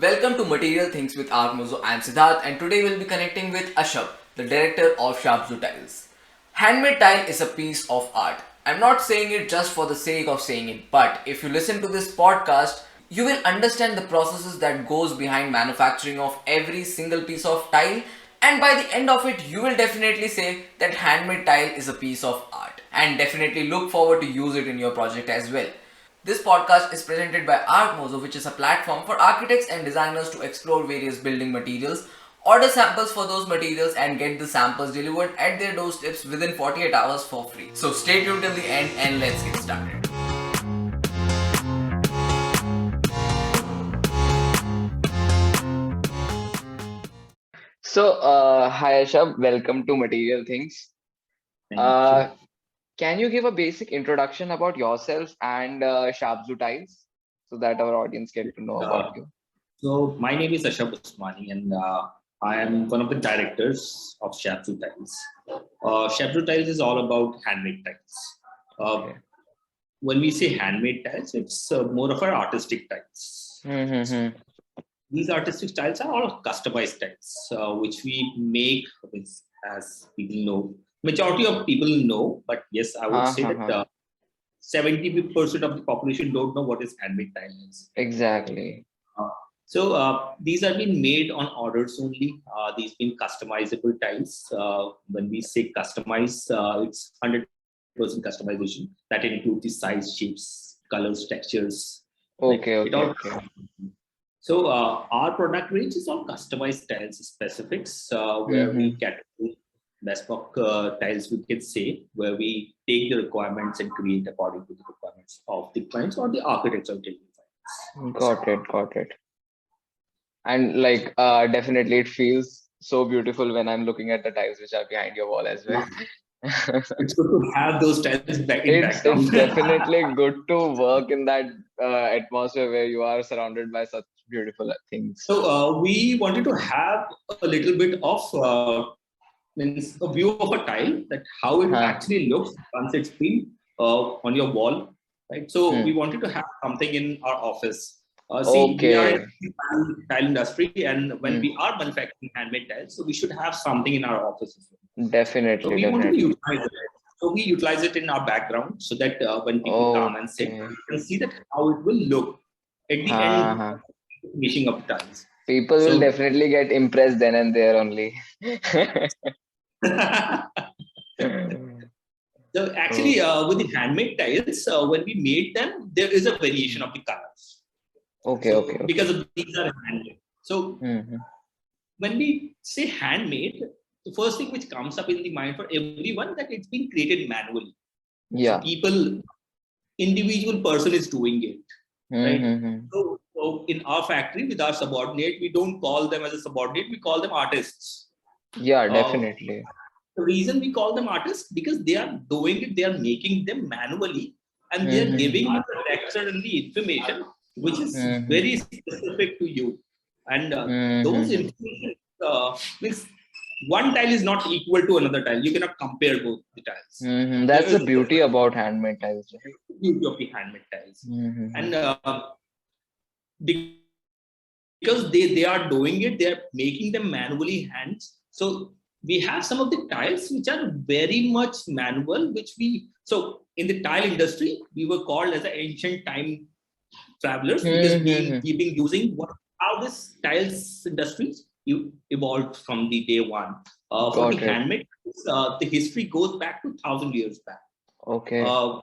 Welcome to Material Things with Archmozzo. I am Sidharth and today we'll be connecting with Ashhab, the director of Shapzu Tiles. Handmade tile is a piece of art. I'm not saying it just for the sake of saying it, but if you listen to this podcast, you will understand the processes that goes behind manufacturing of every single piece of tile, and by the end of it you will definitely say that handmade tile is a piece of art and definitely look forward to use it in your project as well. This podcast is presented by Archmozzo, which is a platform for architects and designers to explore various building materials, order samples for those materials, and get the samples delivered at their doorsteps within 48 hours for free. So stay tuned till the end and let's get started. Hi Ashhab, welcome to Material Things. Thank Uh, you. can you give a basic introduction about yourself and Shapzu Tiles so that our audience get to know about Uh, you? my name is Ashhab and I am one of the directors of Shapzu Tiles. Shapzu Tiles is all about handmade tiles. Uh, Okay. when we say handmade tiles, it's more of our artistic tiles. Mm-hmm. These artistic tiles are all customized tiles, which we make with, as people know. Majority of people know, but yes, I would Ha say ha that ha. 70% of the population don't know what is handmade tile is. Exactly. Uh, these are being made on orders only. These being customizable tiles. When we say customize, it's 100% customization. That includes the size, shapes, colors, textures. Like Okay, it okay, all. okay. So our product range is on customized tiles specifics, where we Mm-hmm. categorize bespoke tiles, we can say, where we take the requirements and create according to the requirements of the clients or the architects of the Got it, got it. And definitely it feels so beautiful when I'm looking at the tiles which are behind your wall as well. clients. It's good to have those tiles back in It's background. definitely good to work in that atmosphere where you are surrounded by such beautiful things. So we wanted to have a little bit of means a view of a tile, that how it Huh. actually looks once it's been on your wall, right? So we Hmm. wanted to have something in our office. See, we are in Okay. the tile industry, and when Hmm. we are manufacturing handmade tiles, so we should have something in our office as well. So Definitely, we wanted to definitely. utilize it. So we utilize it in our background so that when people come and sit, Okay. you can see that how it will look at the end Huh. of finishing of tiles. People will So definitely get impressed then and there only. So actually, Oh, with the handmade tiles, when we made them, there is a variation of the colors. okay, okay, So okay. because of these are handmade. So Mm-hmm. when we say handmade, the first thing which comes up in the mind for everyone that it's been created manually. So Yeah. people, individual person is doing it, right? Mm-hmm. So in our factory with our subordinate, we don't call them as a subordinate, we call them artists. Yeah, Uh, definitely. the reason we call them artists because they are doing it, they are making them manually, and they are Mm-hmm. giving you the texture and the information which is Mm-hmm. very specific to you. And those Mm-hmm. information means one tile is not equal to another tile. You cannot compare both the tiles. Mm-hmm. There That's the is a beauty difference about handmade tiles, right? in the beauty of the handmade tiles. Mm-hmm. And because they are doing it, they are making them manually hands. So we have some of the tiles which are very much manual, which we so in the tile industry we were called as an ancient time travelers because Mm-hmm. we've been using how this tiles industry evolved from the day one. For the Got it. handmade, the history goes back to 1,000 years back. Okay. Uh,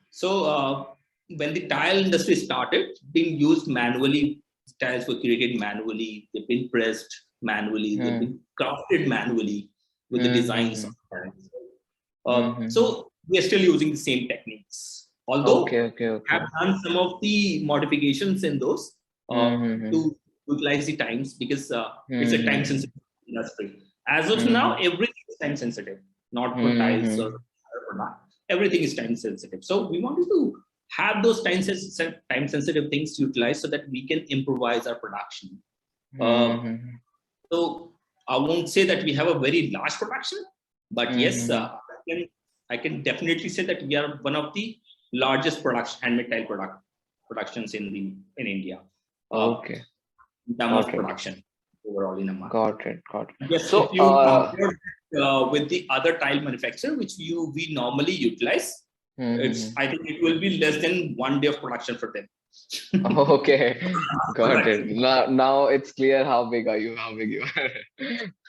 so when the tile industry started being used manually, tiles were created manually. They've been pressed manually. They've Mm-hmm. been crafted manually with the designs Mm-hmm. of tiles. Mm-hmm. So we are still using the same techniques, Okay, although okay, have okay. done some of the modifications in those Mm-hmm. to utilize the times because it's a time Mm-hmm. sensitive industry. As of now, Mm-hmm. everything is time sensitive, not for tiles or Mm-hmm. product. Everything is time sensitive. So we wanted to have those time sensitive things utilized so that we can improvise our production. Uh, Mm-hmm. so I won't say that we have a very large production, but yes, Mm-hmm. I can definitely say that we are one of the largest production handmade tile productions in India. Uh, Okay. in terms of Got it. production overall in a month. Got it. Got it. Yes, So, if you compare with the other tile manufacturer which we normally utilize, I think it will be less than 1 day of production for them. Okay, got it. Production. Now it's clear how big are you, how big you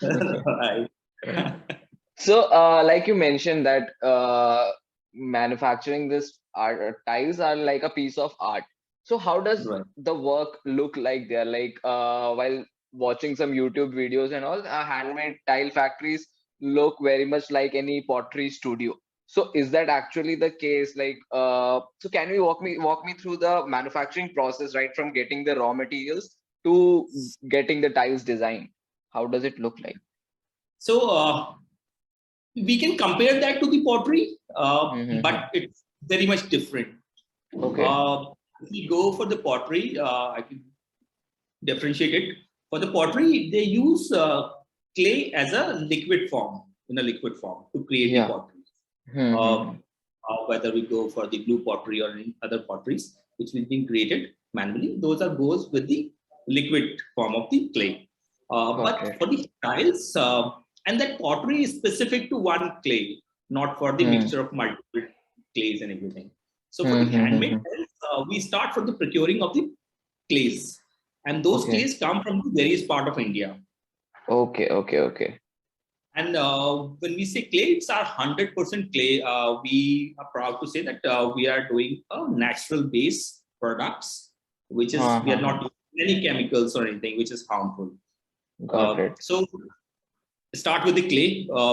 Right. are. So, like you mentioned that manufacturing this art tiles are like a piece of art. So, how does Right. the work look like there? Like while watching some YouTube videos and all, handmade tile factories look very much like any pottery studio. So, is that actually the case? Like, so can you walk me through the manufacturing process, right, from getting the raw materials to getting the tiles designed? How does it look like? So we can compare that to the pottery, Mm-hmm. but it's very much different. Okay. Uh, if we go for the pottery, I can differentiate it. For the pottery, they use clay as a liquid form, in a liquid form to create the Yeah. pottery. Mm-hmm. Whether we go for the blue pottery or any other potteries which will be created manually, those are goes with the liquid form of the clay. Got But it. for the tiles, and that pottery is specific to one clay, not for the Hmm. mixture of multiple clays and everything. So for the handmade Mm-hmm. tiles, we start from the procuring of the clays, and those Okay. clays come from the various part of India. Okay. Okay. Okay. And when we say clay, it's our 100% clay. We are proud to say that we are doing a natural base products, which is we are Uh-huh. not using any chemicals or anything which is harmful. Got it. So start with the clay.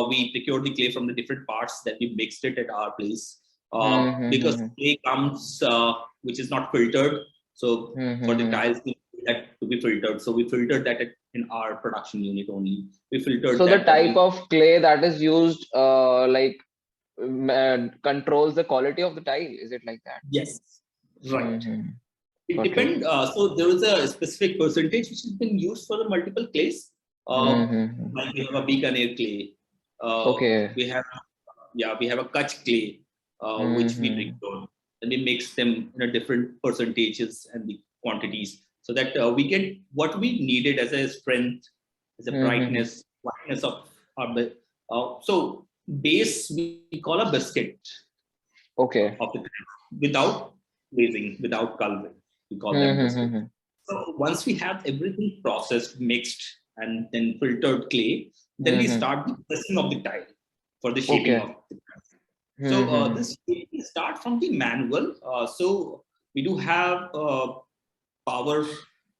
We procure the clay from the different parts that we mixed it at our place. Because Mm-hmm. clay comes which is not filtered. So for the Mm-hmm. tiles, we need that to be filtered. So we filtered that in our production unit only. We filtered So the that. type of clay that is used, like, controls the quality of the tile. Is it like that? Yes, right. Mm-hmm. It Got it. depends. So there is a specific percentage which has been used for the multiple clays. Uh, Mm-hmm. like we have a Bikaner clay. Okay. We have we have a Kutch clay, which we Mm-hmm. procure, and we mix them in a different percentages and the quantities, so that we get what we needed as a strength, as a Mm-hmm. whiteness of our. So base we call a biscuit Okay. of the without glazing, without coloring. We call them biscuits. Mm-hmm. So once we have everything processed, mixed, and then filtered clay, then we Mm-hmm. start the pressing of the tile for the shaping Okay. of the tile. So Mm-hmm. this shaping start from the manual. So we do have power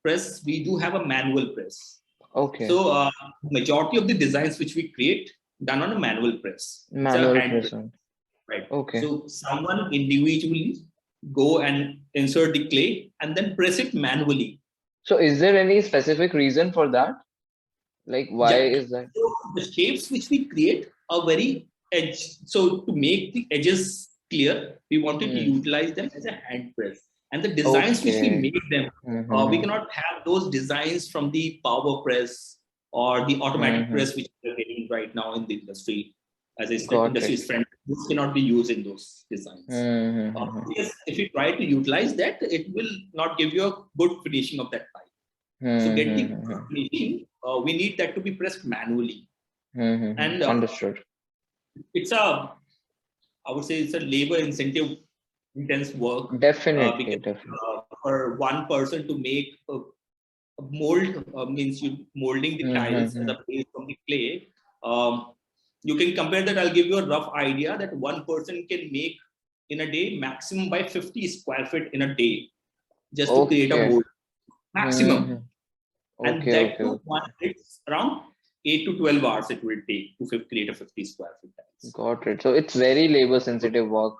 press. We do have a manual press. Okay. So majority of the designs which we create done on a manual press. It's a Manual hand press. press. Right. Okay. So someone individually go and insert the clay and then press it manually. So is there any specific reason for that? Like, why Yeah. is that? So the shapes which we create are very edge. So to make the edges clear, we wanted to Hmm. utilize them as a hand press. And the designs which we Okay. make them, we Mm-hmm. cannot have those designs from the power press or the automatic Mm-hmm. press which we are getting right now in the industry. As I said, Got industry it. is friendly. This cannot be used in those designs. Mm-hmm. Yes, if you try to utilize that, it will not give you a good finishing of that pipe. So get the Mm-hmm. finishing, we need that to be pressed manually. Mm-hmm. And Understood. it's I would say it's a labor incentive intense work, Definitely, because definitely. for one person to make a mold, means you molding the tiles as Mm-hmm. a base from the clay. Um, you can compare that. I'll give you a rough idea that one person can make in a day maximum by 50 square feet in a day just to create a Okay. mold maximum, Mm-hmm. and Okay, that okay, too okay. one it's around 8 to 12 hours it will take to create a 50 square feet tiles. Got it. So it's very labor sensitive work.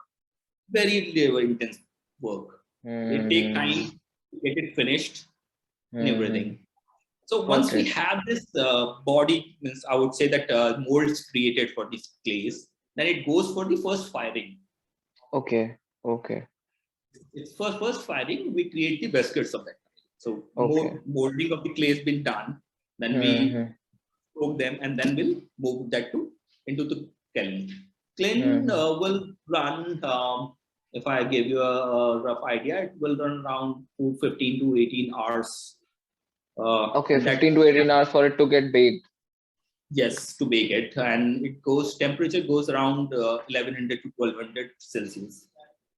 Very labor intense work. It take Mm-hmm. time to get it finished and Mm-hmm. everything. So Got once we it. have this body, means I would say that molds created for these clays, then it goes for the first firing. Okay. Okay. It's for first firing, we create the biscuits of that. So Okay. molding of the clay has been done. Then we Mm-hmm. soak them, and then we'll move that to into the kiln. Kiln Mm-hmm. will run. If I give you a rough idea, it will run around 15 to 18 hours Okay, And that 15 to 18 hours for it to get baked. yes, to bake it, and it goes temperature goes around 1100 to 1200 Celsius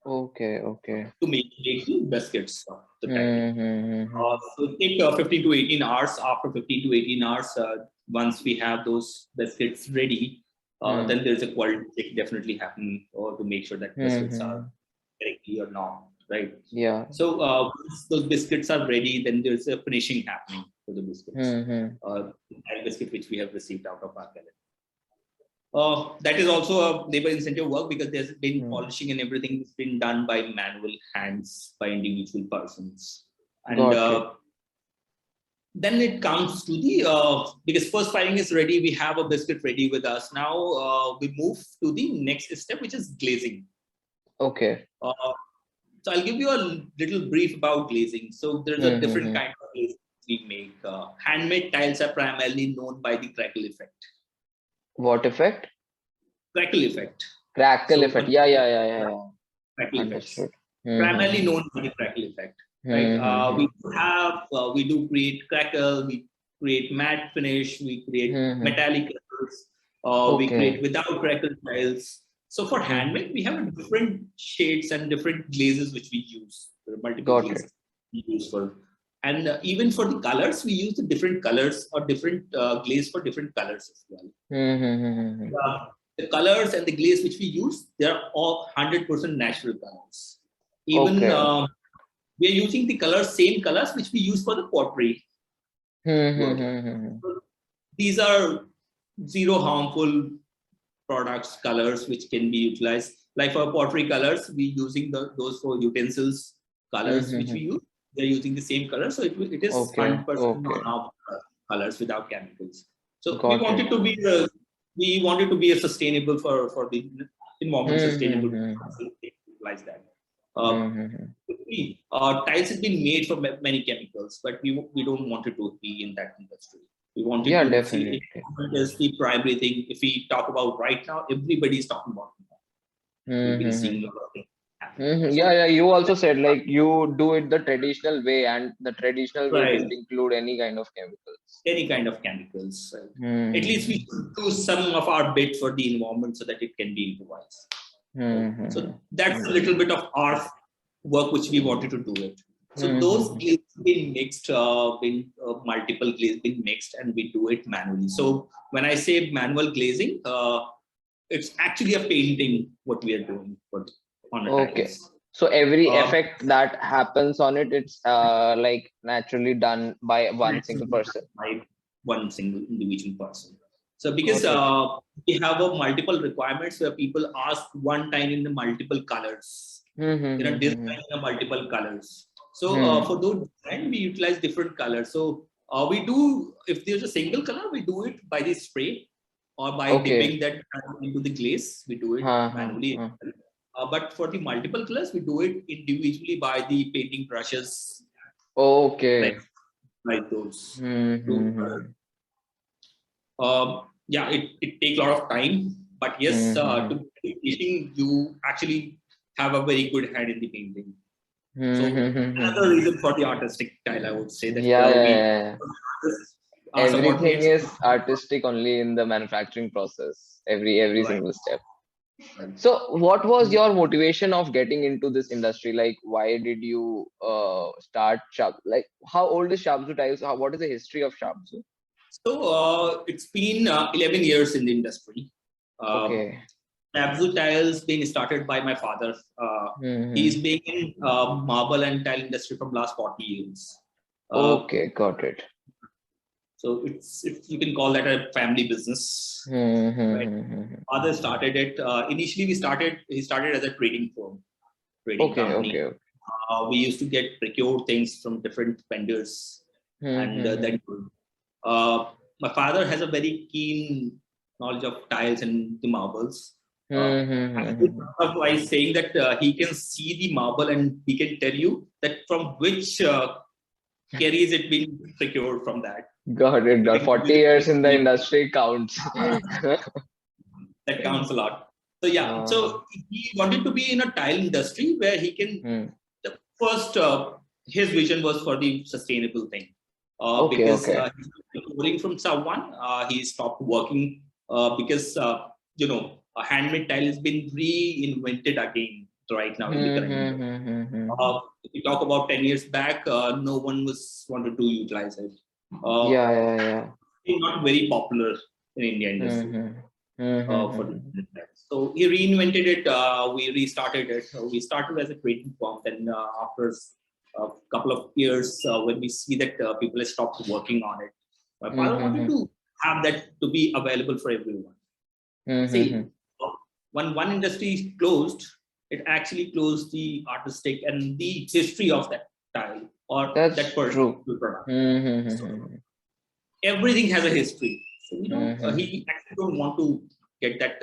Okay, okay. to make the biscuits of the type. Mm-hmm. So take 15 to 18 hours. After 15 to 18 hours, once we have those biscuits ready, then there's a quality check definitely happening to make sure that biscuits are Mm-hmm. correctly or not, right? Yeah. So once those biscuits are ready, then there's a finishing happening for the biscuits. Mm-hmm. The biscuit which we have received out of our pellet. That is also a labor incentive work because there's been polishing and everything has been done by manual hands by individual persons. And Got it. then it comes to the because first filing is ready, we have a biscuit ready with us. Now we move to the next step, which is glazing. Okay. Uh, so I'll give you a little brief about glazing. So there's a different Mm-hmm. kind of glazing we make. Handmade tiles are primarily known by the crackle effect. What effect? Crackle effect. Crackle So effect. Yeah, yeah, yeah, yeah, yeah. crackle effects, Understood. primarily Mm-hmm. known for the crackle effect, right? Mm-hmm. We do create crackle, we create matte finish, we create Mm-hmm. metallic colors, we create Okay. without crackle tiles. So for Mm-hmm. handmade, we have different shades and different glazes which we use. There are multiple Got it. glazes we use for, and even for the colors, we use the different colors or different glaze for different colors as well. Mm-hmm. The colors and the glaze which we use, they are all 100% natural colors. Even Okay. we are using the colors, same colors which we use for the pottery work. Mm-hmm. So these are zero harmful products, colors which can be utilized. Like for pottery colors, we using those for utensils colors which we Mm-hmm. use. They're using the same color, so it is Okay. 100% Okay. non-harmful colors without chemicals. So Got it. we wanted to be a sustainable for the environment sustainable. Mm-hmm. Utilize that. Uh, Mm-hmm. Tiles has been made from many chemicals, but we don't want it to be in that industry. We wanted Yeah, to see definitely. it as the primary thing. If we talk about right now, everybody is talking about it. We've been seeing a Mm-hmm. lot of things happening. Mm-hmm. So Yeah, yeah. You also said like you do it the traditional way, and the traditional way right, didn't include any kind of chemicals. any kind of chemicals. Right? At least we Mm-hmm. should do some of our bit for the environment so that it can be improvised. Right? Mm-hmm. So that's a little Understood. bit of our work which we wanted to do it. So those Mm-hmm. glazes been mixed, been multiple glazes been mixed, and we do it manually. So when I say manual glazing, it's actually a painting what we are doing on the Okay. tiles. So every Uh, effect that happens on it, it's like naturally done by one single person. by one single individual person. So because Got it. we have a multiple requirements where people ask one time in the multiple colors, Mm-hmm. design in the multiple colors. So Hmm. for those design, we utilize different colors. So we do, if there's a single color, we do it by the spray or by Okay. dipping that into the glaze. We do it Huh, huh, manually. huh. But for the multiple colors, we do it individually by the painting brushes, like Okay. like those. Mm-hmm. Yeah, it takes a lot of time, but yes, Mm-hmm. to painting, you actually have a very good hand in the painting. So another Mm-hmm. reason for the artistic style, I would say that Yeah, yeah, we yeah, yeah. Everything subordinates. is artistic only in the manufacturing process. Every Right, single step. right. So, what was your motivation of getting into this industry? Like, why did you start Shab? Like, how old is Shabzu Tiles? What is the history of Shabzu? So it's been 11 years in the industry. Uh, Okay. Shapzu Tiles being started by my father. He's Mm-hmm. been in marble and tile industry from last 40 years. Uh, Okay, got it. so it's you can call that a family business, right? Mm-hmm. Father started it. Initially, he started as a trading firm, trading Okay, company. okay, okay. We used to get procured things from different vendors, and Mm-hmm. then uh, my father has a very keen knowledge of tiles and the marbles. Uh, Actually, Mm-hmm. by saying that he can see the marble and he can tell you that from which carries it been procured from that. Got it. You Got can 40 years in the industry counts. that counts a lot. So yeah, uh, so he wanted to be in a tile industry where he can. hmm. The first, his vision was for the sustainable thing. Okay, because okay. he's procuring from someone. He stopped working because handmade tile has been reinvented again right now in the current year. If we talk about 10 years back, no one was wanted to utilize it. Uh, Yeah, yeah, yeah. it's not very popular in India industry for the Mm-hmm. handmade tiles. So he reinvented it. We restarted it. We started as a trading firm. Then after a couple of years, when we see that people have stopped working on it, my father wanted to have that to be available for everyone. Mm-hmm. See, when one industry closed, it actually closed the artistic and the history of that tile or that That's particular true. product. So Mm-hmm. everything has a history. So Mm-hmm. he actually don't want to get that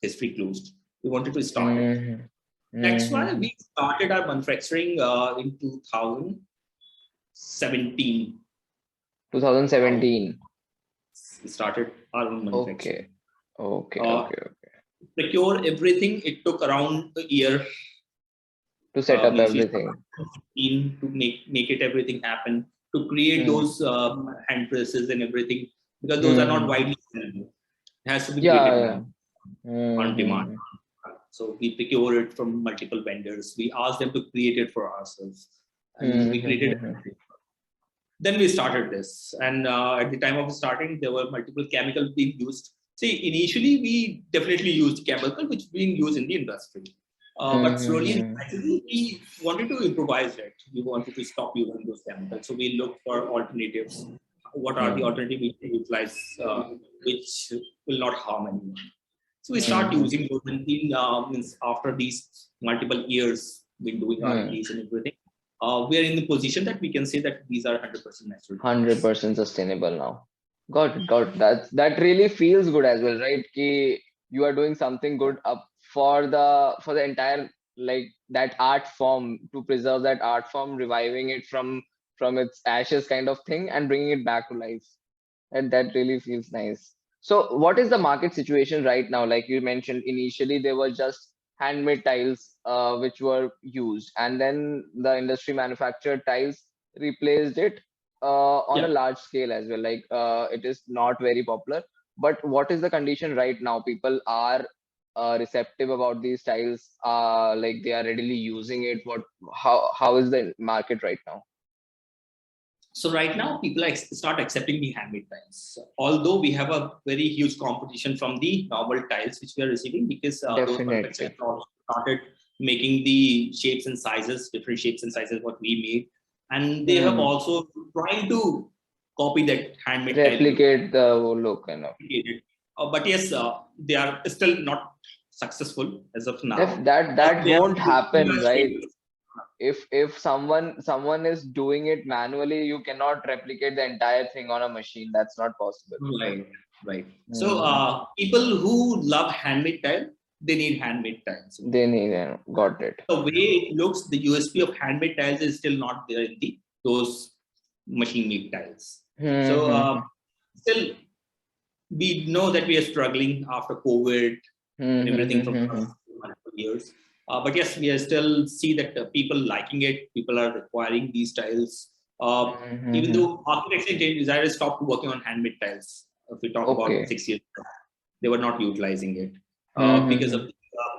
history closed. He wanted to start it. Mm-hmm. That's why Mm-hmm. we started our manufacturing in 2017. Uh, 2017. we started our own manufacturing. Okay. Okay, Uh, okay, okay. Procure everything. It took around a year. To set up Means we started everything. team to make it everything happen, to create Mm. those hand presses and everything, because those are not Mm-hmm. widely available. It has to be Yeah, created yeah. on demand. Mm-hmm. So we procure it from multiple vendors. We ask them to create it for ourselves, and we created Mm-hmm. it. Then we started this, and at the time of starting, there were multiple chemicals being used. See, initially we definitely used chemical which being used in the industry, but slowly and Mm-hmm. gradually we wanted to improvise it. We wanted to stop using those chemicals, so we looked for alternatives. What are the Mm-hmm. alternatives we can utilize, which will not harm anyone? So we start Mm-hmm. using those, and means after these multiple years, been doing R&Ds and everything, we are in the position that we can say that these are 100% natural tiles. 100% sustainable now. Got it, got it. That really feels good as well, right? Ki you are doing something good up for the entire, like, that art form, to preserve that art form, reviving it from its ashes kind of thing, and bringing it back to life. And that really feels nice. So, what is the market situation right now? Like you mentioned, initially they were just handmade tiles, which were used, and then the industry manufactured tiles replaced it on a Yeah. large scale as well. Like, it is not very popular. But what is the condition right now? People are receptive about these tiles. Like, they are readily using it. How is the market right now? So right now, people start accepting the handmade tiles. Although we have a very huge competition from the normal tiles which we are receiving, because those manufacturers Definitely. also started making the shapes and sizes, different shapes and sizes what we made, and they have Hmm. also trying to copy that handmade tile look. Replicate the look, kind of. But yes, they are still not successful as of If now. that They are won't making happen, a right? shape. If someone is doing it manually, you cannot replicate the entire thing on a machine. That's not possible. Right, right. So Hmm. people who love handmade tile, they need handmade tiles. They need, got it. The way it looks, the USP of handmade tiles is still not there in the those machine made tiles. Hmm. So Hmm. still, we know that we are struggling after COVID Hmm. and Hmm. everything Hmm. from Hmm. past Hmm. multiple years. But yes, we are still see that people liking it. People are requiring these tiles. Uh, Hmm. Hmm. Even Hmm. though architects and interior designers stopped working on handmade tiles, if we talk about Okay. 6 years, they were not utilizing it Hmm. Hmm. because of Hmm. the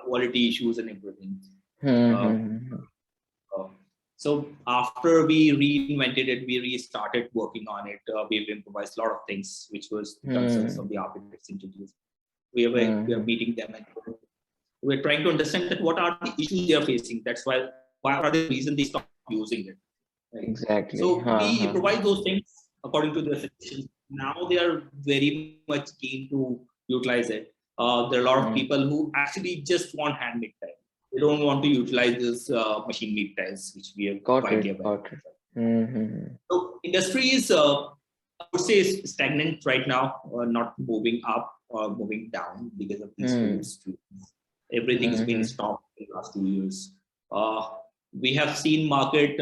quality issues and everything. Hmm. Uh, Hmm. Hmm. uh, so after we reinvented it, we restarted working on it. We've improvised a lot of things, which was the concerns Hmm. of the architects introduced. We are Hmm. meeting them and we're trying to understand that what are the issues they are facing. That's why are the reason they stop using it. Right. Exactly. So Huh, we huh, huh. improvise those things according to their suggestions. Now they are very much keen to utilize it. There are a lot of Hmm. people who actually just want handmade tiles. They don't want to utilize this machine made tiles, which we are Got widely it. available. Got it. Hmm. Hmm. Hmm. So industry is, I would say, is stagnant right now, not moving up or moving down because of these COVID Hmm. situations. Everything has Hmm. been Hmm. stopped in the last 2 years. Uh, we have seen market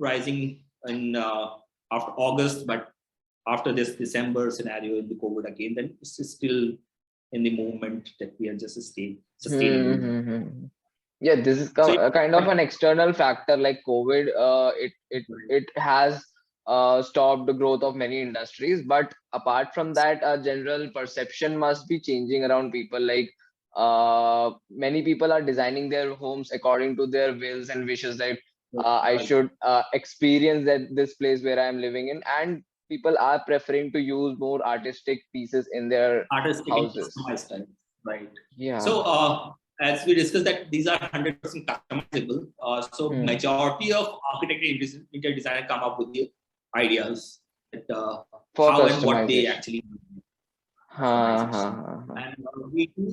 rising in after August, but after this December scenario in the COVID again, then it's still in the movement that we are just Hmm. sustainable. Hmm. Hmm. Yeah, this is So a kind of an external factor like COVID. It has stopped the growth of many industries. But apart from that, a general perception must be changing around people. Like many people are designing their homes according to their wills and wishes, that I Right. should experience that this place where I am living in, and people are preferring to use more artistic pieces in their Artistic and houses. customized style. Right. Yeah. So as we discussed that these are 100% customizable. So Hmm. majority of architect and interior designer come up with the ideas that For how and what they customization. actually Ha, ha, customization. ha, ha. And we do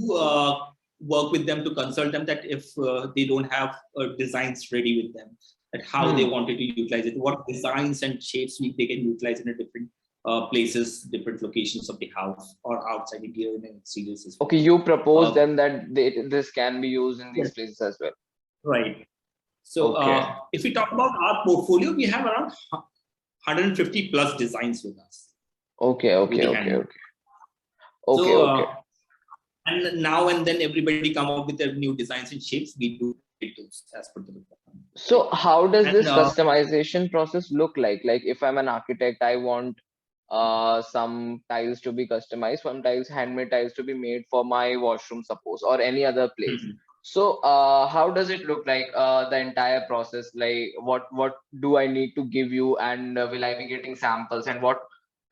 work with them to consult them that if they don't have designs ready with them, that how they Hmm. wanted to utilize it, what designs and shapes they can utilize in a different places, different locations of the house or outside interior and exteriors as Okay, well. you propose Uh, them that this can be used in these yes, places as well. right. So Okay. if we talk about our portfolio, we have around 150 plus designs with us Okay, with okay, the okay, handmade. okay. Okay, So okay. and now and then everybody come up with their new designs and shapes. We do it as per the requirement, right? So how does And this customization process look like? Like if I'm an architect, I want some tiles to be customized, some tiles, handmade tiles to be made for my washroom, suppose, or any other place. So how does it look like, the entire process? Like what do I need to give you, and will I be getting samples, and what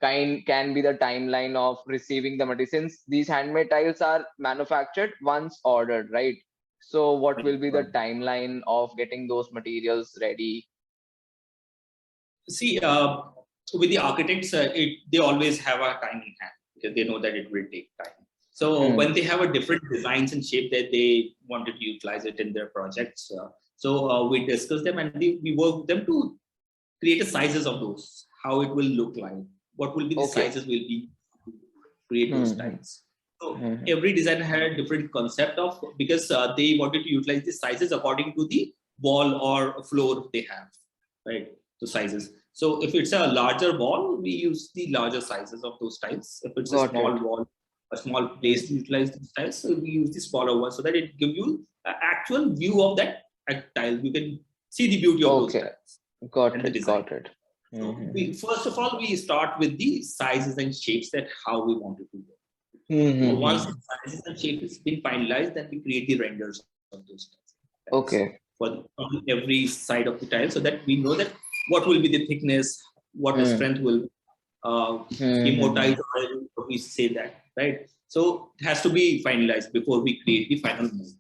kind can be the timeline of receiving the material, since these handmade tiles are manufactured once ordered, right? So what will right, be the right. timeline of getting those materials ready? See, with the architects, they always have a time in hand because they know that it will take time. So Hmm. when they have a different designs and shape that they wanted to utilize it in their projects, we discuss them and we work with them to create the sizes of those, how it will look like, what will be the Okay. sizes will be to create those Hmm. styles. So Hmm. every designer had a different concept of because they wanted to utilize the sizes according to the wall or floor they have, right? The sizes. So if it's a larger wall, we use the larger sizes of those tiles. If it's a Got small it. wall, a small Hmm. place to utilize these tiles, so we use the smaller one so that it gives you an actual view of that tile. You can see the beauty of those Okay. tiles Got and the it. design. Got it. So Hmm. we first of all we start with the sizes and shapes that how we want it to go. So once Hmm. the sizes and shape has been finalized, then we create the renders of those tiles Okay. for on every side of the tile, so that we know that what will be the thickness, what the Hmm. strength will Hmm. immortalize, or we say that, right? So it has to be finalized before we create the final mold.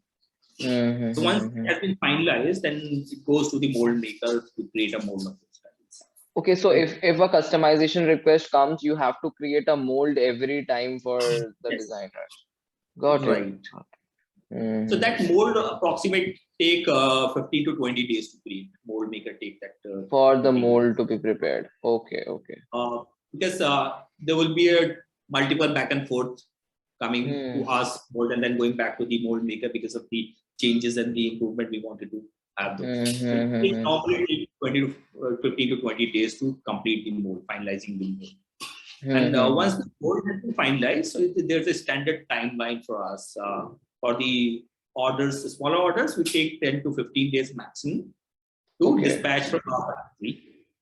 So once it Hmm. has been finalized, then it goes to the mold maker to create a mold of those tiles, Okay, so right? if a customization request comes, you have to create a mold every time for the Yes, designer. Got it. right. So Hmm. that mold approximate take 15 to 20 days to create. Mold maker take that For the 15 days. mold to be prepared. Okay, okay. Because there will be a multiple back and forth coming to Hmm. us mold and then going back to the mold maker because of the changes and the improvement we wanted to have those. Hmm. So it takes Hmm. normally 20 to 15 to 20 days to complete the mold, finalizing the mold. Hmm. And Hmm. once the mold has been finalized, so there's a standard timeline for us. For the orders, the smaller orders, we take 10 to 15 days maximum to Okay. dispatch from our factory.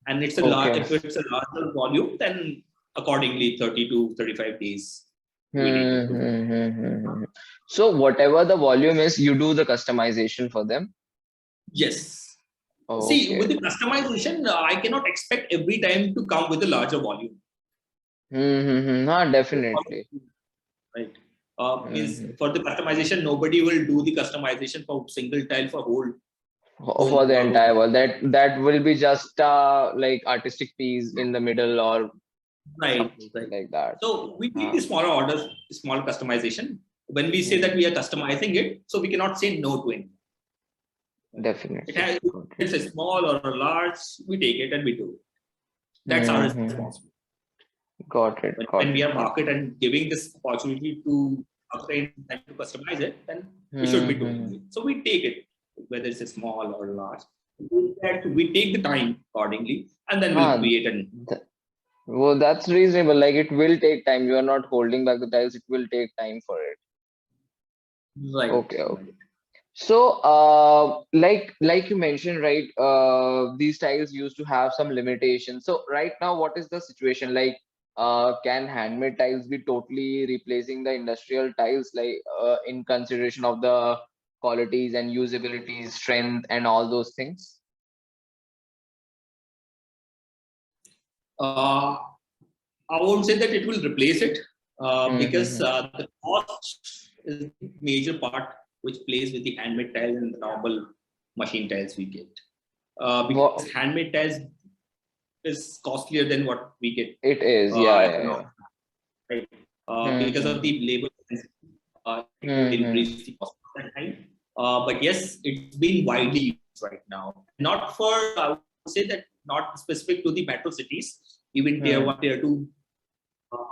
And it's a Okay. if it's a larger volume, then accordingly 30 to 35 days we take it Hmm. to. Hmm. Hmm. Hmm. So whatever the volume is, you do the customization for them. Yes. See, with Okay. the customization, I cannot expect every time to come with a larger volume. Hmm. Ah, definitely. Right. Means Hmm. for the customization, nobody will do the customization for single tile for whole For home the or room. entire world, that will be just like artistic piece in the middle or Right, something right. like that. So we take Ah, the smaller orders, small customization. When we say hmm. that we are customizing it, so we cannot say no to it. It Definitely. has Got it. it's a small or a large, we take it and we do it. That's our Hmm. responsibility. Got it. When Got we it. are Got market and giving this opportunity to upgrade and to customize it, then it. we should be doing Hmm. it. So we take it, whether it's a small or large. We take the time accordingly, and then we'll Ah, create an th well, that's reasonable. Like it will take time. You are not holding back the tiles. It will take time for it. right. Okay. Okay. So, like you mentioned, right? These tiles used to have some limitations. So, right now, what is the situation? Like, can handmade tiles be totally replacing the industrial tiles, like, in consideration of the qualities and usability, strength, and all those things? Uh, I won't say that it will replace it because Mm-hmm. the cost is the major part which plays with the handmade tiles and the normal machine tiles we get. Because What handmade tiles is costlier than what we get it is, yeah, at the yeah, normal, yeah. right? Because of Mm-hmm. the labor, it would Mm-hmm. increase the cost of that time. But yes, it's been widely used right now. Not for, I would say that not specific to the metro cities, even tier one, tier two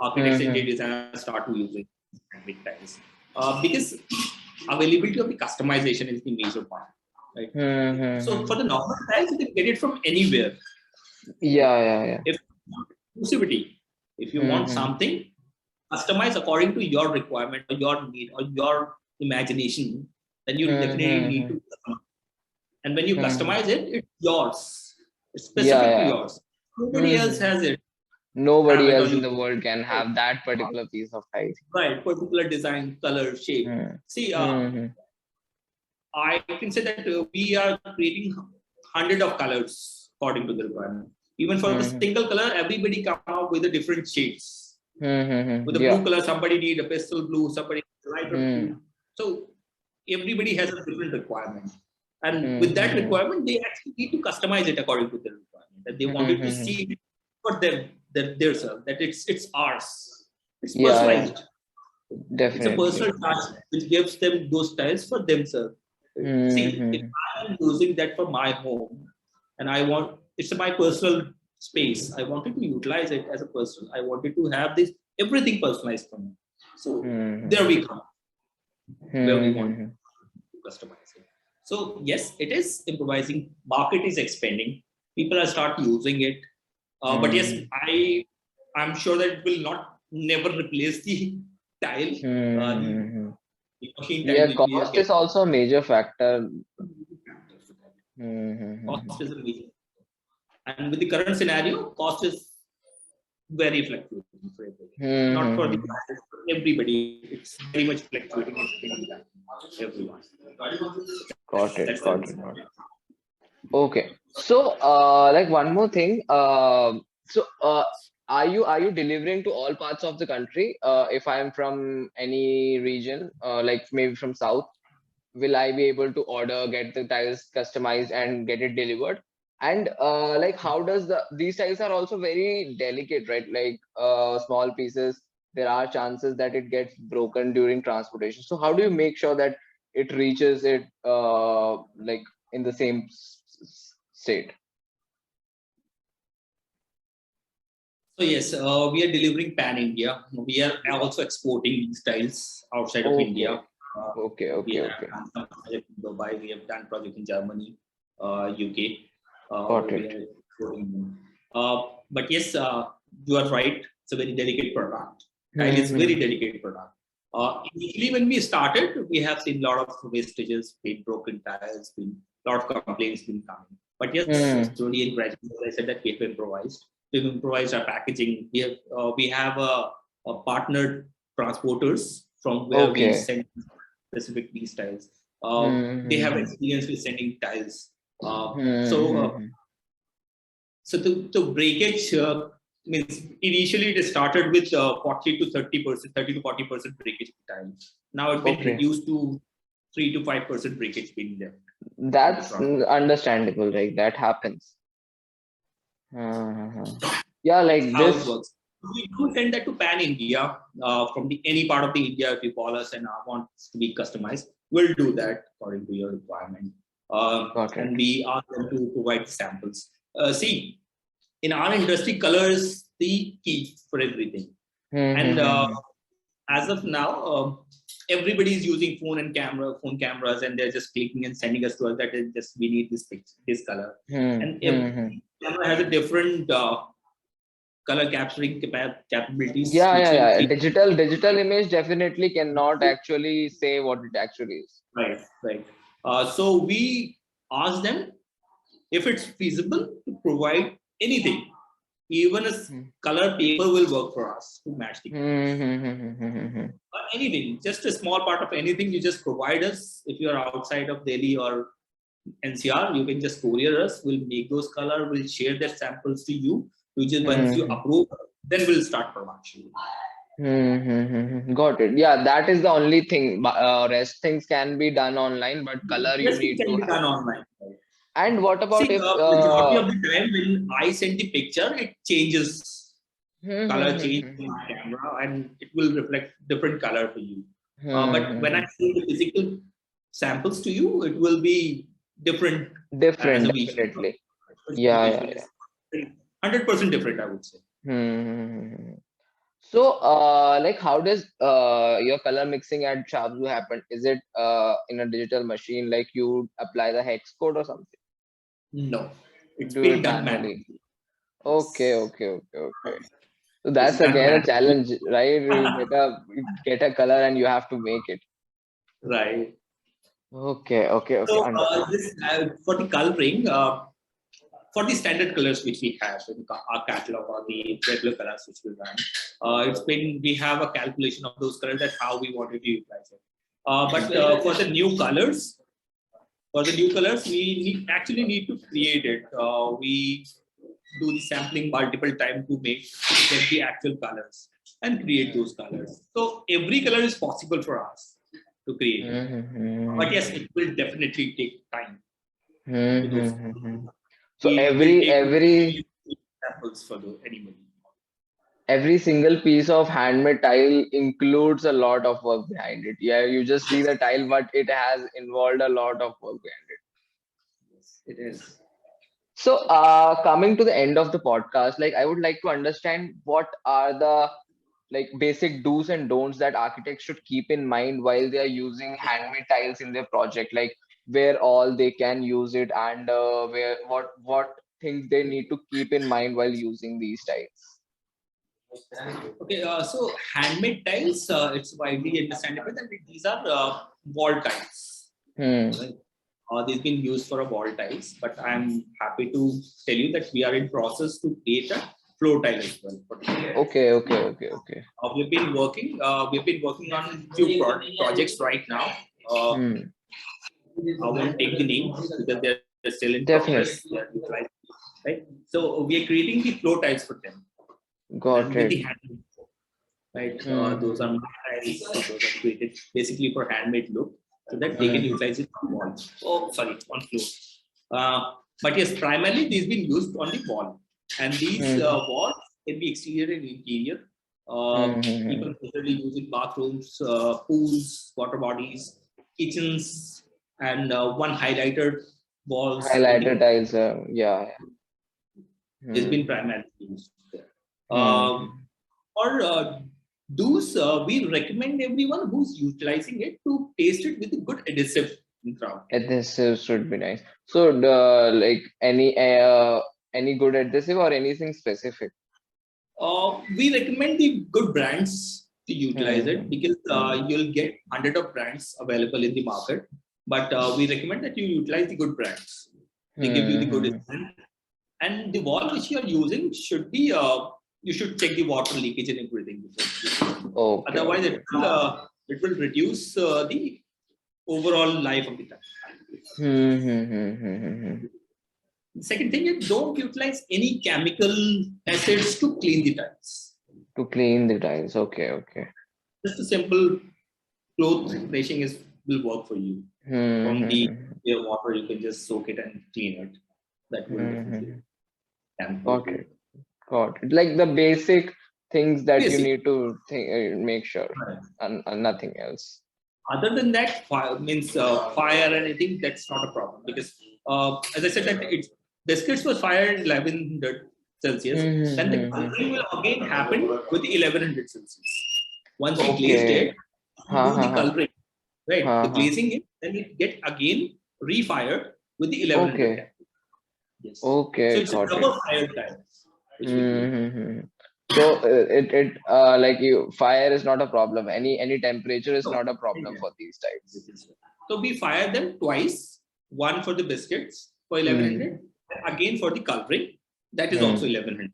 architects and Mm-hmm. designers start to using handmade tiles because availability of the customization is the major part, right? So for Mm-hmm. the normal tiles, you can get it from anywhere. Yeah, yeah, yeah. If exclusivity, if you want Mm-hmm. something, customize according to your requirement or your need or your imagination, then you'll definitely need Mm-hmm. to customize. And when you Mm-hmm. customize it, it's yours. It's Yeah, specific to yeah. yours. Nobody else Mm-hmm. has it. Have Nobody it else or in you the world can right, have that particular piece of tile. right, particular design, color, shape. Mm-hmm. See, Mm-hmm. I can say that we are creating hundred of colors according to the requirement. Even for the Mm-hmm. single color, everybody come out with the different shades. With the blue Yeah. color, somebody need a pastel blue, somebody lighter Mm-hmm. blue. So everybody has a different requirement. And with that Mm-hmm. requirement, they actually need to customize it according to their requirement. That they wanted to Mm-hmm. see it for them, their self, that it's ours. It's Yeah, yeah. personalized. It's a Definitely. personal touch which gives them those styles for themselves. See, if Mm-hmm. I am using that for my home and I want it's my personal space, I wanted to utilize it as a person. I wanted to have this everything personalized for me. So there Mm-hmm. we come where we want Mm-hmm. to customize it. So yes, it is improvising. Market is expanding. People are start using it. But yes, Mm-hmm. I'm sure that it will not never replace the tile, Mm-hmm. the machine tile Yeah, which we are cost is getting. also a major factor. Cost Mm-hmm. is a major, and with the current scenario, cost is very fluctuating for everybody. Not for the Mm-hmm. clients, for everybody. It's very much fluctuating. It's been that everyone. Got it. That's the Got it. reason. Got it. Okay. So, like one more thing. So, are you delivering to all parts of the country? If I'm from any region, like maybe from South, will I be able to order, get the tiles customized, and get it delivered? And like, how does these tiles are also very delicate, right? Like, small pieces, there are chances that it gets broken during transportation. So, how do you make sure that it reaches it, like in the same state? So yes, we are delivering pan India. We are also exporting these styles outside of India. Okay, okay, We okay, have okay. done some project in Dubai. We have done project in Germany, UK, Got where we it. are exporting them. But yes, you are right. It's a very delicate product. Tile is very Mm-hmm. delicate product. Initially, when we started, we have seen a lot of wastages, been broken tiles, been a lot of complaints been coming. But yes, Mm-hmm. slowly and gradually, as I said, that we have improvised. We've improvised our packaging. We have a partnered transporters from where we Okay. send specific these tiles. They have Mm-hmm. experience with sending tiles. Uh, so uh, Mm-hmm. so the breakage means initially it started with 40 to 30%, 30 to 40% breakage time. Now it's been Okay. reduced to 3 to 5% breakage being left in the That's transport. understandable, right? That happens. Uh-huh. Yeah, That's like how it this. works. We do send that to Pan India from the any part of the India. If you call us and want to be customized, we'll do that according to your requirement. Got it. And we ask them to provide samples. See, in our industry, color is the key for everything. And Mm-hmm. as of now, everybody is using phone cameras, and they're just clicking and sending us to us that is just we need this picture, this color. And every Mm-hmm. camera has a different color capturing capabilities, Yeah, which yeah, will yeah. create Digital image definitely cannot actually say what it actually is. right, right. So we ask them if it's feasible to provide anything, even a color paper will work for us to match the Hmm. or anything, just a small part of anything you just provide us. If you are outside of Delhi or NCR, you can just courier us. We'll make those color. We'll share their samples to you. You just once you Hmm. approve, then we'll start production. Got it. Yeah, that is the only thing. Rest things can be done online, but color you Rest need can to be have. done online. And what about See, if majority of the time when I send the picture, it changes hmm, hmm, color hmm, change hmm, in my camera, and it will reflect different color to you. But when I hmm. send the physical samples to you, it will be different as Different, a visual. definitely. Yeah, yeah, Visual yeah. is 100% different, I would say. Hmm. So, like, how does your color mixing at Shapzu happen? Is it in a digital machine, like you apply the hex code or something? No, it's Do been it done manually. manually. Okay, Yes, okay, okay, okay. So it's that's done again a manually. challenge, right? You get a color and you have to make it. Right. Okay, okay, okay. So Understood. this for the coloring, for the standard colors which we have in our catalog or the regular colors which we run, it's been we have a calculation of those colors that how we wanted to utilize it. But for the new colors, we actually need to create it. We do the sampling multiple times to get the actual colors and create those colors. So every color is possible for us to create it. But Mm-hmm. yes, it will definitely take time to those. Mm-hmm. So We will every take every samples for the anybody. every single piece of handmade tile includes a lot of work behind it. Yeah, you just see the tile, but it has involved a lot of work behind it. Yes, it is. So, coming to the end of the podcast, like I would like to understand what are the like basic do's and don'ts that architects should keep in mind while they are using handmade tiles in their project, like where all they can use it and where what things they need to keep in mind while using these tiles. Okay, so handmade tiles, it's widely understandable that these are wall tiles. Hmm. Right? They've been used for a wall tiles, but I'm happy to tell you that we are in process to create a floor tile as well. Okay, okay, okay, okay. We've been working on few projects right now. Hmm. I won't take the names because they're still in progress. Definitely. They are utilized, right? So we are creating the floor tiles for them, and Got with the it. hand, right? Those are Hmm. my tiles. Those are created basically for handmade look, so that they can Hmm. utilize it on wall. Oh, sorry, on floor. But yes, primarily these been used on the wall, and these Hmm. walls can be exterior and interior. Hmm. Hmm. People usually use in bathrooms, pools, water bodies, kitchens, and one highlighted walls in Highlighter the tiles. Yeah. has been Hmm. primarily used there. Hmm. Or do's, we recommend everyone who's utilizing it to taste it with a good adhesive in crowd. Adhesive should be nice. So, like any good adhesive or anything specific? We recommend the good brands to utilize it Hmm. because Hmm. you'll get hundred of brands available in the market. But we recommend that you utilize the good brands. They give you the good Hmm. strength. And the wall which you are using should be you should check the water leakage and everything before. Okay. Otherwise, Okay. it will reduce the overall life of the tile. Hmm. The second thing is don't utilize any chemical acids to clean the tiles. To clean the tiles. Okay. Okay. Just a simple cloth brushing is will work for you. From the Hmm. clear water, you can just soak it and clean it. That will definitely Hmm. help Got you. it. Got it. Like the basic things that you Basic. need to make sure, Right. and nothing else. Other than that, fire means fire and anything that's not a problem because as I said that it's biscuits was fired at 1100 Celsius. Then the Hmm. coloring will again happen with the 1100 Celsius. Once we glazed Okay. it, we Ha do ha the ha. coloring, right? Ha The ha. glazing it, then it get again refired with the 1100 Okay. temperature. Yes. So Okay. it's a Got it. double fired time which we do it. Mm-hmm. So it like you fire is not a problem. Any temperature is So, not a problem yeah. for these types. So we fire them twice, one for the biscuits for 1100, and again for the coloring, that is also 1100.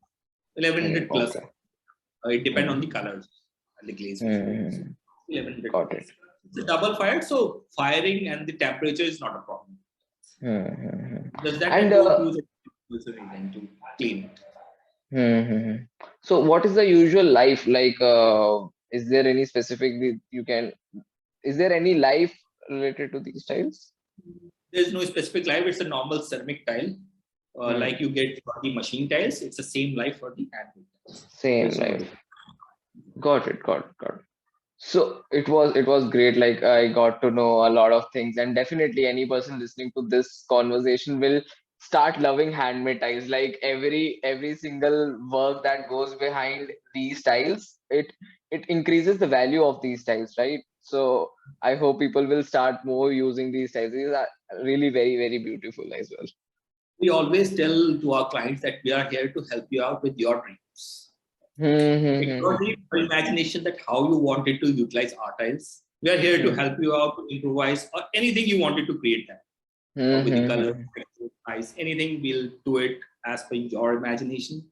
1100 plus. Okay. It depends on the colors and the glaze. 1100. Got it. It's a double fired, so firing and the temperature is not a problem. Does that And go to the to clean it? so what is the usual life like? Is there any specific you can? Is there any life related to these tiles? There's no specific life. It's a normal ceramic tile, like you get for the machine tiles. It's the same life for the handmade tiles. Same life. Got it. So it was great. Like I got to know a lot of things, and definitely any person listening to this conversation will start loving handmade tiles. Like every single work that goes behind these tiles, it increases the value of these tiles, right? So I hope people will start more using these tiles. These are really very beautiful as well. We always tell to our clients that we are here to help you out with your dreams. Ignore your imagination that how you wanted to utilize our tiles. We are here to help you out to improvise or anything you wanted to create that. With the color, size, anything, we'll do it as per your imagination.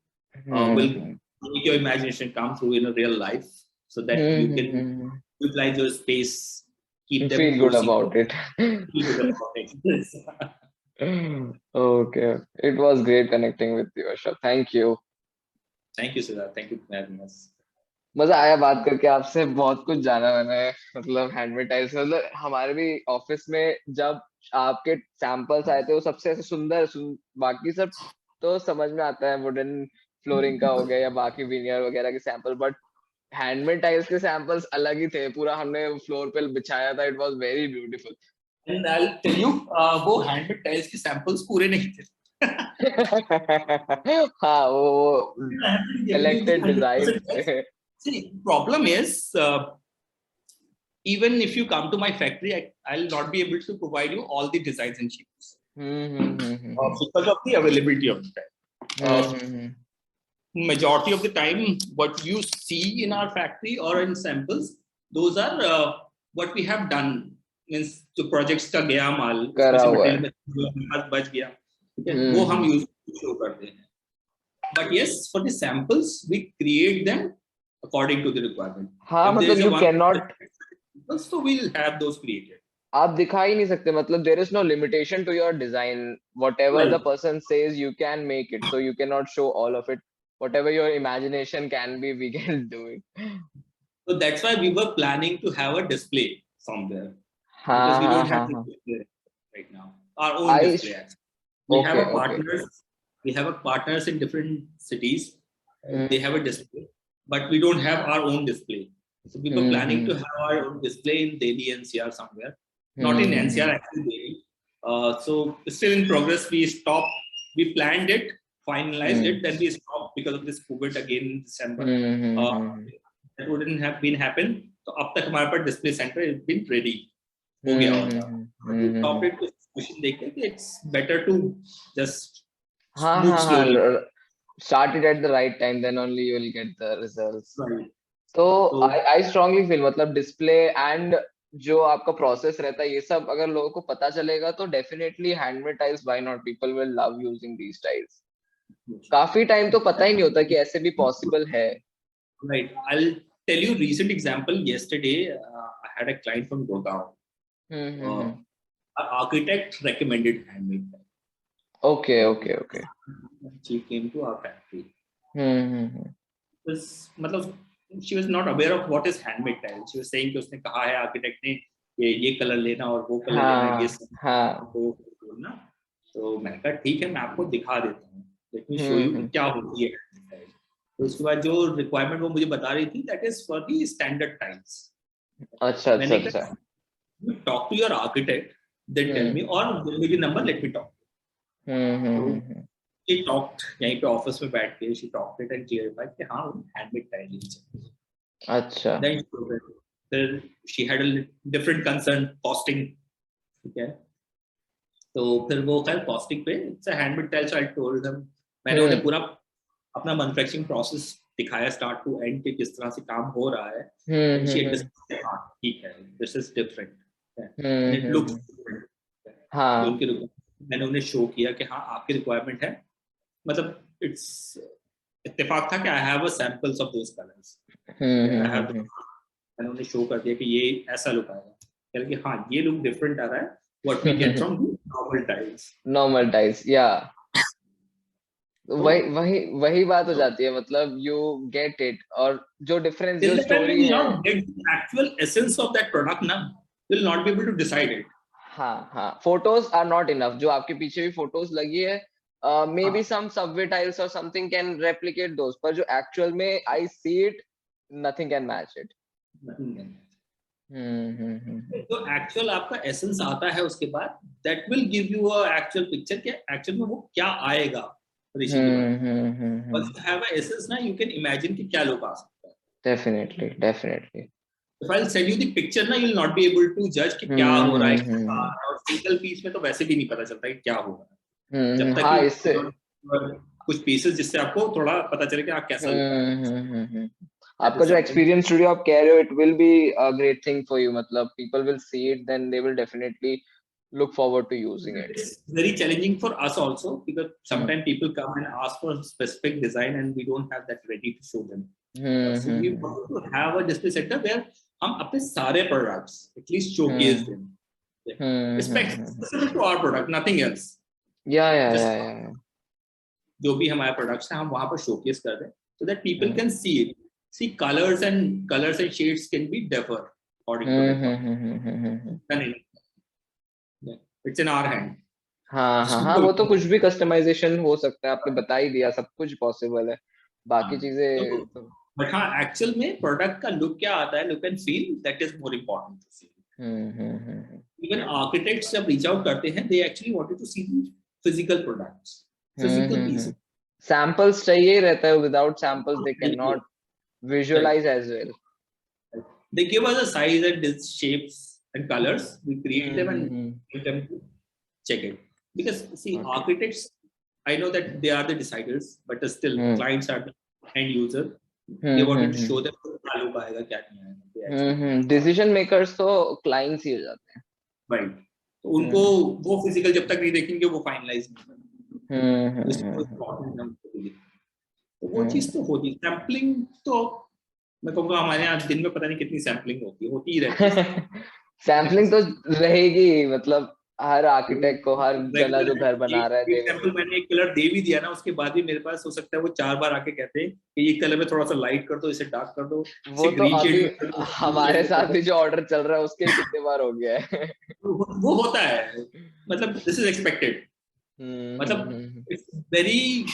We'll make your imagination come through in a real life so that you can utilize your space, keep them feel good about it. Feel good about it. Okay, it was great connecting with you, Ashhab. Thank you. Thank you, Sidharth. Thank you for having us. मजा आया बात करके आपसे, बहुत कुछ जाना मैंने, मतलब हैंडमेड टाइल्स, मतलब हमारे भी ऑफिस में जब आपके सैंपल्स आए थे वो सबसे ऐसे सुंदर बाकी सब तो समझ में आता है, वुडन फ्लोरिंग का हो गया या बाकी विनियर वगैरह के सैंपल, बट हैंडमेड टाइल्स के सैंपल्स अलग ही थे, पूरा हमने फ्लोर पे बिछाया था, it was very beautiful. And I'll tell you, वो हैंडमेड टाइल्स के सैंपल्स पूरे नहीं थे. हाँ, वो selected design. See, problem is, even if you come to my factory, I'll not be able to provide you all the designs and shapes because of the availability of the time. Majority of the time, what you see in our factory or in samples, those are what we have done. Means जो projects का गया माल, material में बच गया, वो हम use show करते हैं. But yes, for the samples, we create them according to the requirement. हाँ, मतलब you cannot. So we'll have those created. आप दिखा ही नहीं सकते, मतलब there is no limitation to your design. Whatever the person says, you can make it. So you cannot show all of it. Whatever your imagination can be, we can do it. So that's why we were planning to have a display somewhere. Because we don't have a display right now. Our own display actually. We have a partners. We have a partners in different cities. They have a display, but we don't have our own display. So we were planning to have our own display in Delhi NCR somewhere. Not in NCR actually, Delhi. So still in progress. We stopped. We planned it, finalized it, then we stopped because of this COVID again in December. That wouldn't have been happened. So up तक हमारे पास display center has been ready. हो गया होता. We stopped it to situation देखे कि it's better to just move slowly. Start it at the right time, then only you will get the results. Right. So I strongly feel, मतलब display and जो आपका process रहता है, ये सब अगर लोगों को पता चलेगा तो definitely handmade tiles, why not, people will love using these tiles. काफी टाइम तो पता ही नहीं होता कि ऐसे भी possible है. Right. I'll tell you recent example. Yesterday, I had a client from Gurgaon. Our architect recommended handmade tile. Okay. She came to our factory. मतलब she was not aware of what is handmade tile. She was saying कि उसने कहा है architect ने ये colour लेना और वो कलर लेना, ये सब ना. तो मैंने कहा ठीक है, मैं आपको दिखा देता हूँ. Let me show you कि क्या होती है handmade tile. तो उसके बाद जो requirement वो मुझे बता रही थी, that is for the standard tiles. अच्छा. You talk to your architect, then tell me, or give me the number, let me talk. She talked यहीं पे ऑफिस में बैठ के, she talked it and clarified कि हाँ handmade tile ही चाहिए. अच्छा. Then she had a different concern, costing. ठीक है. तो फिर वो खैर costing पे, it's a handmade tile, so I told them, मैंने उन्हें पूरा अपना मैन्युफैक्चरिंग प्रोसेस दिखाया स्टार्ट टू एंड कि किस तरह से काम हो रहा है. She understood, हाँ ठीक है, this is different. and it looks hmm, different. तो हाँ उनके मैंने उन्हें शो किया कि हाँ आपकी रिक्वायरमेंट है, मतलब इट्स इत्तेफाक था कि I have a samples of those colours, I have, hmm, मैंने उन्हें शो कर दिया कि ये ऐसा लुक आएगा, कह कि हाँ ये लुक डिफरेंट आ रहा है what we get from normal tiles. Normal tiles या तो वही वही वही बात हो जाती है, मतलब यू गेट इट, और जो डिफरेंस, till जो the time you story will है। not get the actual essence of that product now, you will not be able to decide it. हाँ हाँ, फोटोज आर नॉट इनफ, जो आपके पीछे भी फोटोज लगी है, मे बी हाँ, सम सबवे टाइल्स और समथिंग कैन रेप्लिकेट दोस, पर जो एक्चुअल में I see it, nothing can match it. nothing can match. Hmm. तो एक्चुअल आपका एसेंस आता है उसके बाद, that will give you a actual picture कि एक्चुअल में वो क्या आएगा ऋषि के बाद। Once you have a essence ना, you can imagine कि क्या लोग आ सकता है। Definitely definitely. If I'll send you the picture ना, you'll not be able to judge कि क्या हो रहा है, कैसा आ रहा है, और सिंगल पीस में तो वैसे भी नहीं पता चलता कि क्या हो रहा है, जब तक हाँ, इससे कि कुछ पीसेस जिससे आपको थोड़ा पता चले कि कैसा लुक आएगा। That आपका is जो something. एक्सपीरियंस स्टूडियो आप कह रहे हो, it will be a great thing for you, मतलब people will see it, then they will definitely look forward to using it. It's very challenging for us also because Hmm. sometimes people come and ask for specific design and we don't have that ready to show them. So we Hmm. want to have a display center where हम अपने सारे products at least showcase them. Specific to our product, nothing else. Just Yeah. जो भी हमारे products हैं हम वहाँ पर showcase कर दें so that people can see it. See colors and shades can be differ according to requirement. It's in our hand. हाँ, वो तो कुछ भी कस्टमाइजेशन हो सकता है, आपने बता ही दिया, सब कुछ पॉसिबल है, बाकी चीजें तो। बट हाँ एक्चुअल में प्रोडक्ट का लुक क्या आता है, look and feel, that is more important to see. Even architects जब रीच आउट करते हैं, they actually wanted to see the physical products, physical pieces. Samples चाहिए रहता है, without samples they can not visualize as well. They give us a size and shapes and colors, we create them and give them to check it. Because see, architects, I know that they are the deciders, but still clients are the end user. They wanted to show them क्या लोग आएगा क्या नहीं आएगा। Decision makers तो clients ही हो जाते हैं, राइट। तो उनको वो फिजिकल जब तक नहीं देखेंगे वो फाइनलाइज नहीं करेंगे। तो वो चीज तो होती है। सैम्पलिंग तो मैं कहूँगा हमारे यहाँ दिन में पता नहीं कितनी सैम्पलिंग होती ही रहती है। सैम्पलिंग तो रहेगी, मतलब हर आर्किटेक्ट को, हर जना जो घर बना रहा है, एक सैंपल मैंने एक कलर दे भी दिया ना, उसके बाद भी मेरे पास हो सकता है वो 4 बार आके कहते हैं कि ये कलर में थोड़ा सा लाइट कर दो, इसे डार्क कर दो, वो तो ग्रीन अभी शेड में हमारे साथ भी जो ऑर्डर चल रहा है उसके कितने बार हो गया है। वो होता है, मतलब दिस इज एक्सपेक्टेड, मतलब इट्स वेरी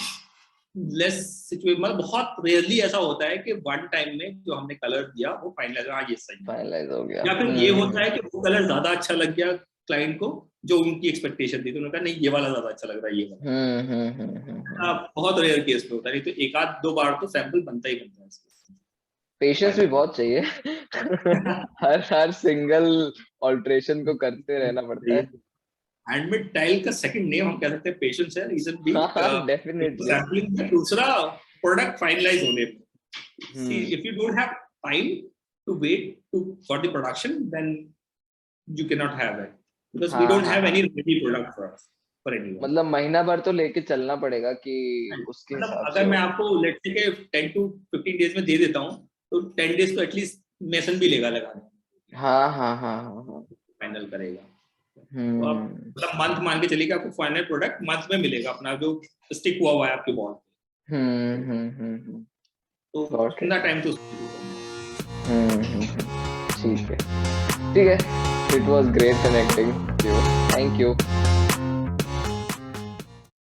लेस सिचुएशन, मतलब बहुत रेयरली ऐसा होता है कि वन टाइम में जो हमने कलर दिया वो फाइनलाइज, हाँ ये सही फाइनलाइज हो गया, या फिर ये होता है कि वो कलर ज्यादा अच्छा लग गया क्लाइंट को जो उनकी एक्सपेक्टेशन थी, तो उन्होंने कहा नहीं ये वाला ज्यादा अच्छा लग रहा है, ये वाला। बहुत रेयर केस में होता है, नहीं तो एक आध दो बार तो सैंपल बनता ही बनता है। पेशेंस भी बहुत चाहिए। हर सिंगल ऑल्ट्रेशन को करते रहना पड़ता है। हैंडमेड टाइल का सेकंड नेम हम कह सकते हैं पेशेंस है, रीजन भी डेफिनेटली सैंपलिंग है, दूसरा प्रोडक्ट फाइनलाइज होने में। See, if you don't have time to wait for the production, then you cannot have it because we don't have any ready product for us for anyone. मतलब महीना भर तो लेके चलना पड़ेगा कि उसके मतलब हिसाब से। अगर मैं आपको लेट्स से के 10 to 15 डेज में दे देता हूँ तो 10 डेज तो एटलीस्ट मेसन भी लेगा लगाने। हाँ फाइनल करेगा। तो आप मतलब मंथ मान के चलिए आपको फाइनल प्रोडक्ट मंथ में मिलेगा अपना जो स्टिक हुआ है आपके बॉल पे। तो इतना टाइम तो ठीक है। It was great connecting you, thank you.